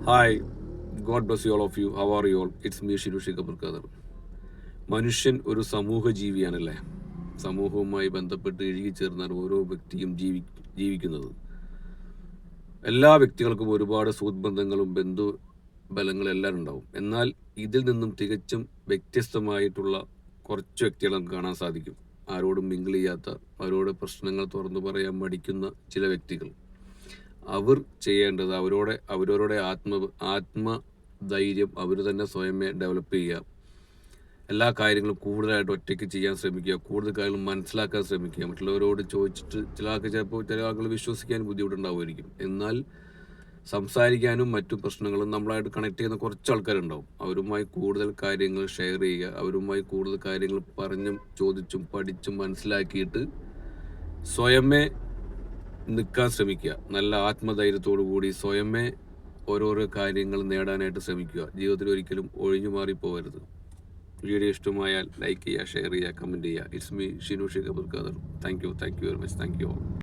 Hi, God bless you all of you. How are you all? It's me Shinu Shikkabar Khader. മനുഷ്യൻ ഒരു സമൂഹ ജീവിയാണല്ലേ. സമൂഹവുമായി ബന്ധപ്പെട്ട് ഇഴുകിച്ചേർന്നാണ് ഓരോ വ്യക്തിയും ജീവിക്കുന്നത്. എല്ലാ വ്യക്തികൾക്കും ഒരുപാട് സുഹൃത്ബന്ധങ്ങളും ബന്ധുബലങ്ങളും എല്ലാം ഉണ്ടാവും. എന്നാൽ ഇതിൽ നിന്നും തികച്ചും വ്യത്യസ്തമായിട്ടുള്ള കുറച്ച് വ്യക്തികളെ നമുക്ക് കാണാൻ സാധിക്കും. ആരോടും മിങ്കിൾ ചെയ്യാത്ത, അവരോട് പ്രശ്നങ്ങൾ തുറന്നു പറയാൻ മടിക്കുന്ന ചില വ്യക്തികൾ. അവർ ചെയ്യേണ്ടത് അവരവരുടെ ആത്മധൈര്യം അവർ തന്നെ സ്വയമേ ഡെവലപ്പ് ചെയ്യുക. എല്ലാ കാര്യങ്ങളും കൂടുതലായിട്ട് ഒറ്റയ്ക്ക് ചെയ്യാൻ ശ്രമിക്കുക. കൂടുതൽ കാര്യങ്ങൾ മനസ്സിലാക്കാൻ ശ്രമിക്കുക. മറ്റുള്ളവരോട് ചോദിച്ചിട്ട് ചില ആളുകൾ വിശ്വസിക്കാൻ ബുദ്ധിമുട്ടുണ്ടാവുമായിരിക്കും. എന്നാൽ സംസാരിക്കാനും മറ്റു പ്രശ്നങ്ങളും നമ്മളായിട്ട് കണക്ട് ചെയ്യുന്ന കുറച്ച് ആൾക്കാരുണ്ടാവും. അവരുമായി കൂടുതൽ കാര്യങ്ങൾ ഷെയർ ചെയ്യുക. അവരുമായി കൂടുതൽ കാര്യങ്ങൾ പറഞ്ഞും ചോദിച്ചും പഠിച്ചും മനസ്സിലാക്കിയിട്ട് സ്വയമേ നിൽക്കാൻ ശ്രമിക്കുക. നല്ല ആത്മധൈര്യത്തോടു കൂടി സ്വയമേ ഓരോരോ കാര്യങ്ങൾ നേടാനായിട്ട് ശ്രമിക്കുക. ജീവിതത്തിൽ ഒരിക്കലും ഒഴിഞ്ഞു മാറിപ്പോകരുത്. വീഡിയോ ഇഷ്ടമായാൽ ലൈക്ക് ചെയ്യുക, ഷെയർ ചെയ്യുക, കമൻറ്റ് ചെയ്യുക. It's me Shinu Shikkabar Khader. Thank you very much. Thank you all.